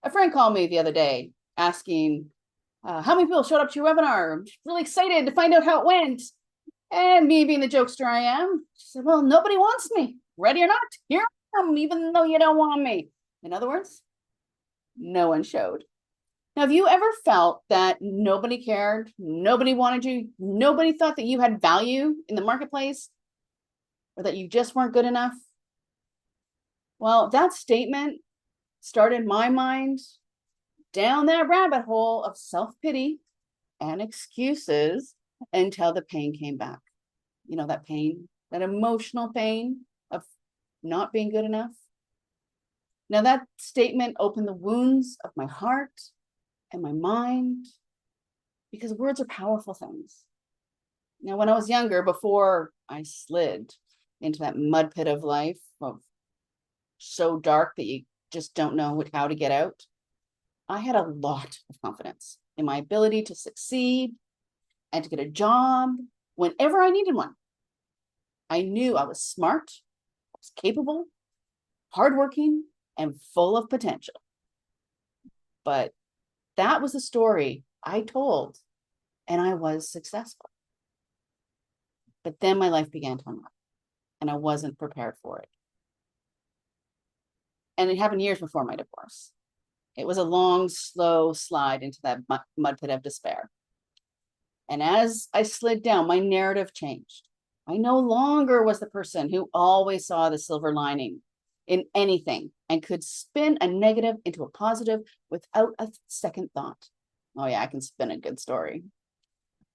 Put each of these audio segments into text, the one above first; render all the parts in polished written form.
A friend called me the other day asking how many people showed up to your webinar. I'm really excited to find out how it went. And me being the jokester I am, she said, well, nobody wants me. Ready or not, here I am, even though you don't want me. In other words, no one showed. Now, have you ever felt that nobody cared, nobody wanted you, nobody thought that you had value in the marketplace, or that you just weren't good enough? Well, that statement started my mind down that rabbit hole of self-pity and excuses until the pain came back. You know, that pain, that emotional pain of not being good enough. Now, that statement opened the wounds of my heart and my mind, because words are powerful things. Now, when I was younger, before I slid into that mud pit of life, of so dark that you just don't know how to get out, I had a lot of confidence in my ability to succeed and to get a job whenever I needed one. I knew I was smart, I was capable, hardworking, and full of potential. But that was the story I told, and I was successful. But then my life began to unravel, and I wasn't prepared for it. And it happened years before my divorce. It was a long, slow slide into that mud pit of despair. And as I slid down, my narrative changed. I no longer was the person who always saw the silver lining in anything and could spin a negative into a positive without a second thought. Oh yeah, I can spin a good story.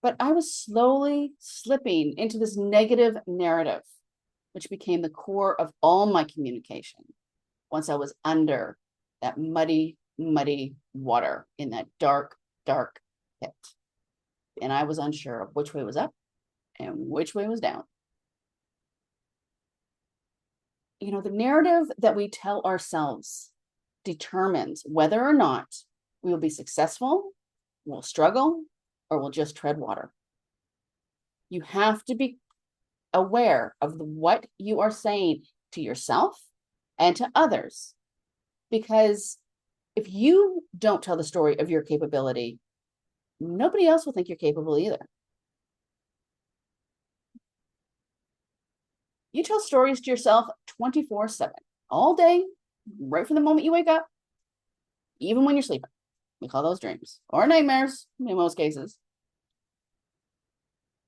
But I was slowly slipping into this negative narrative, which became the core of all my communication once I was under that muddy, muddy water in that dark, dark pit. And I was unsure of which way was up and which way was down. You know, the narrative that we tell ourselves determines whether or not we will be successful, we'll struggle, or we'll just tread water. You have to be aware of what you are saying to yourself and to others. Because if you don't tell the story of your capability, nobody else will think you're capable either. You tell stories to yourself 24/7, all day, right from the moment you wake up, even when you're sleeping. We call those dreams or nightmares in most cases.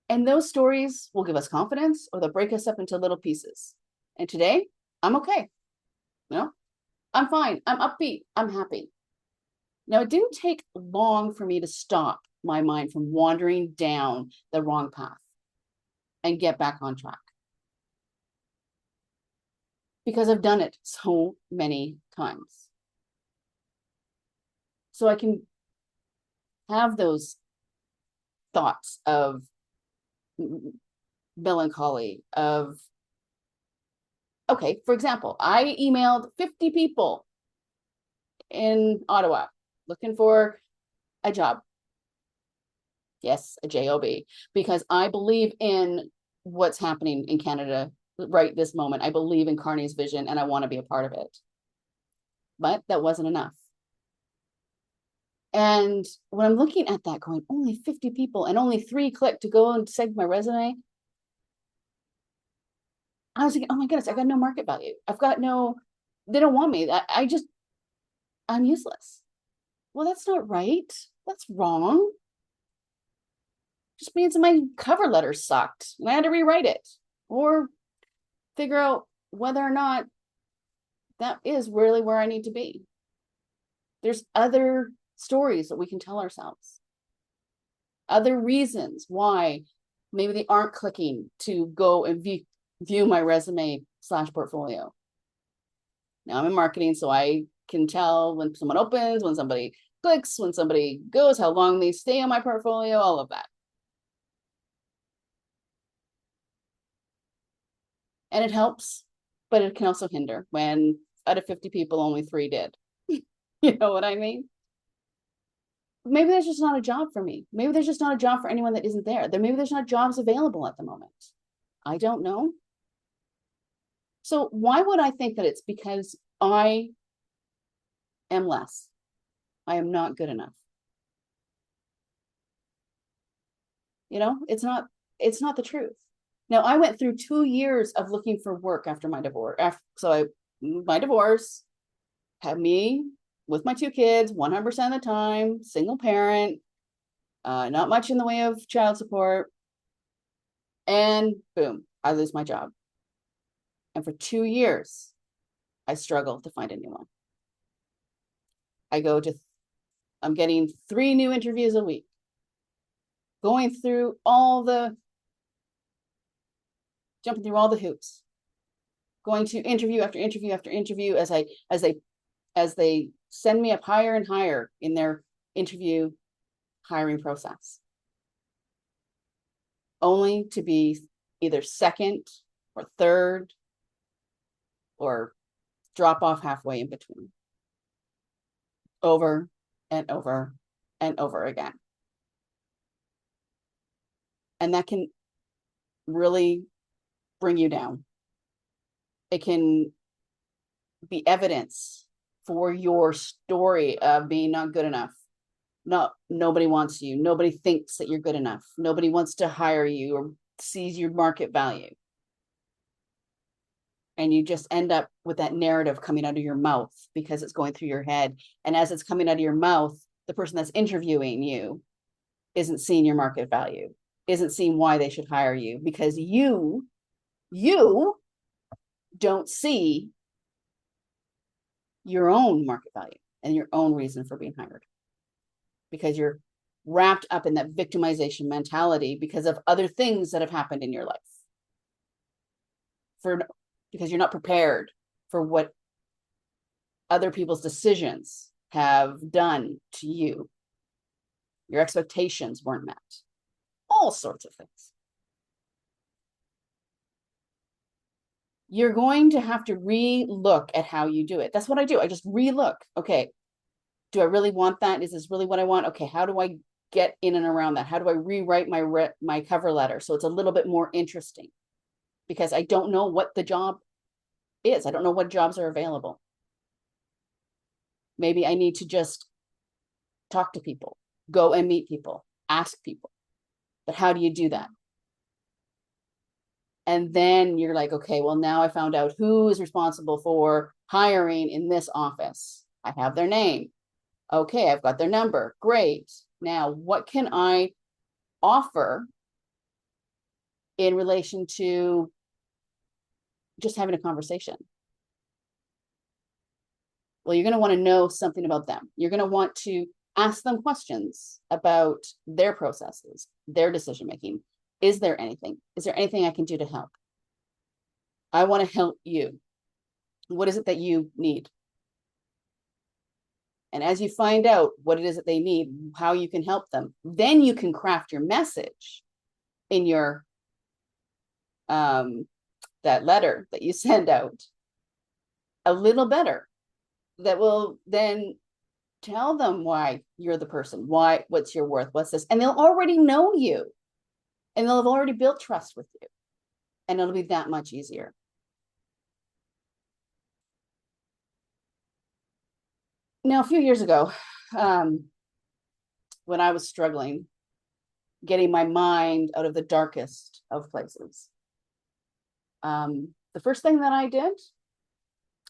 And those stories will give us confidence, or they'll break us up into little pieces. And today, I'm okay. You know, I'm fine. I'm upbeat. I'm happy. Now, it didn't take long for me to stop my mind from wandering down the wrong path and get back on track, because I've done it so many times. So I can have those thoughts of melancholy, of, okay, for example, I emailed 50 people in Ottawa looking for a job. Yes, a job, because I believe in what's happening in Canada right this moment. I believe in Carney's vision and I want to be a part of it. But that wasn't enough. And when I'm looking at that going, only 50 people and only 3 clicked to go and send my resume, I was thinking, oh my goodness, I got no market value. I've got no, they don't want me. I'm useless. Well, that's not right. That's wrong. Just means my cover letter sucked and I had to rewrite it or figure out whether or not that is really where I need to be. There's other stories that we can tell ourselves, other reasons why maybe they aren't clicking to go and view my resume / portfolio. Now I'm in marketing, so I can tell when someone opens, when somebody clicks, when somebody goes, how long they stay on my portfolio, all of that. And it helps, but it can also hinder when out of 50 people, only 3 did. You know what I mean? Maybe there's just not a job for me. Maybe there's just not a job for anyone that isn't there. Maybe there's not jobs available at the moment. I don't know. So why would I think that it's because I am less? I am not good enough. You know, it's not the truth. Now, I went through 2 years of looking for work after my divorce. My divorce had me with my two kids 100% of the time, single parent, not much in the way of child support. And boom, I lose my job. And for 2 years, I struggle to find a new one. I'm getting 3 new interviews a week, going through jumping through all the hoops, going to interview after interview after interview as they send me up higher and higher in their interview hiring process, only to be either second or third or drop off halfway in between, over and over and over again. And that can really bring you down. It can be evidence for your story of being not good enough. Nobody wants you. Nobody thinks that you're good enough. Nobody wants to hire you or sees your market value. And you just end up with that narrative coming out of your mouth because it's going through your head. And as it's coming out of your mouth, the person that's interviewing you isn't seeing your market value, isn't seeing why they should hire you, because you don't see your own market value and your own reason for being hired, because you're wrapped up in that victimization mentality because of other things that have happened in your life, because you're not prepared for what other people's decisions have done to you. Your expectations weren't met. All sorts of things. You're going to have to re-look at how you do it. That's what I do. I just re-look. Okay, do I really want that? Is this really what I want? Okay, how do I get in and around that? How do I rewrite my cover letter so it's a little bit more interesting? Because I don't know what the job is. I don't know what jobs are available. Maybe I need to just talk to people, go and meet people, ask people. But how do you do that? And then you're like, okay, well, now I found out who is responsible for hiring in this office. I have their name. Okay, I've got their number. Great. Now, what can I offer in relation to just having a conversation? Well, you're going to want to know something about them. You're going to want to ask them questions about their processes, their decision making. Is there anything I can do to help? I want to help you. What is it that you need? And as you find out what it is that they need, how you can help them, then you can craft your message in your that letter that you send out a little better, that will then tell them why you're the person, what's your worth, what's this, and they'll already know you, and they'll have already built trust with you, and it'll be that much easier. Now, a few years ago, when I was struggling, getting my mind out of the darkest of places, the first thing that I did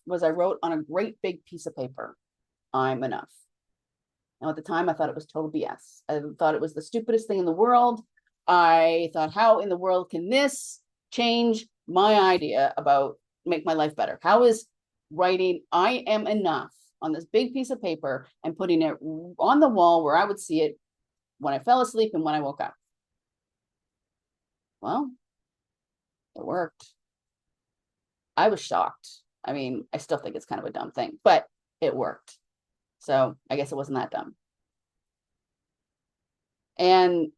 was I wrote on a great big piece of paper, I'm enough. Now, at the time, I thought it was total BS. I thought it was the stupidest thing in the world. I thought, how in the world can this change my idea about make my life better? How is writing I am enough on this big piece of paper and putting it on the wall where I would see it when I fell asleep and when I woke up? Well, it worked. I was shocked. I mean, I still think it's kind of a dumb thing, but it worked. So I guess it wasn't that dumb. And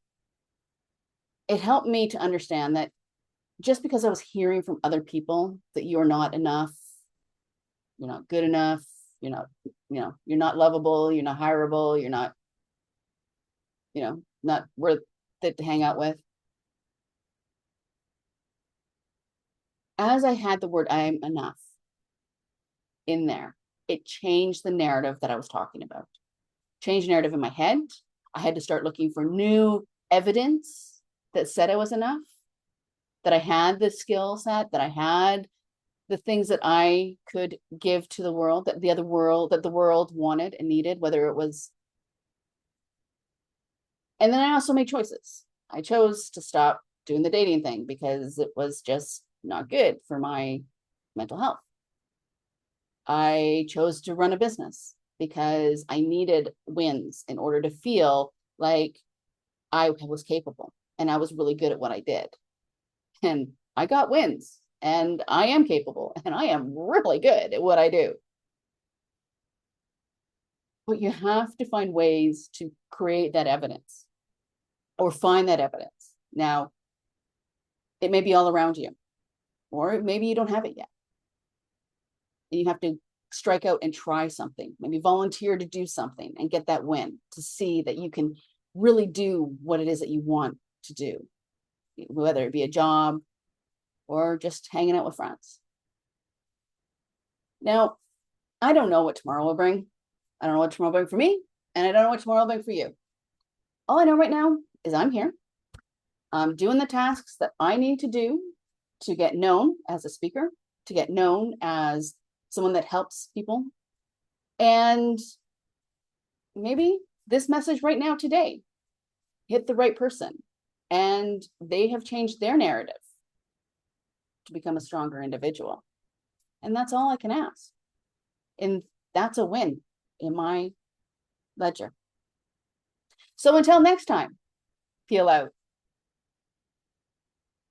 it helped me to understand that just because I was hearing from other people that you're not enough, you're not good enough, you're not lovable, you're not hireable, you're not, not worth it to hang out with. As I had the word I am enough in there, it changed the narrative that I was talking about. change narrative in my head. I had to start looking for new evidence that said I was enough, that I had the skill set, that I had the things that I could give to the world, that the world wanted and needed, whether it was. And then I also made choices. I chose to stop doing the dating thing because it was just not good for my mental health. I chose to run a business because I needed wins in order to feel like I was capable and I was really good at what I did. And I got wins and I am capable and I am really good at what I do. But you have to find ways to create that evidence or find that evidence. Now, it may be all around you, or maybe you don't have it yet. And you have to strike out and try something, maybe volunteer to do something and get that win to see that you can really do what it is that you want to do, whether it be a job or just hanging out with friends. Now, I don't know what tomorrow will bring. I don't know what tomorrow will bring for me, and I don't know what tomorrow will bring for you. All I know right now is I'm here. I'm doing the tasks that I need to do to get known as a speaker, to get known as someone that helps people. And maybe this message right now today hit the right person and they have changed their narrative to become a stronger individual. And that's all I can ask. And that's a win in my ledger. So until next time, peel out.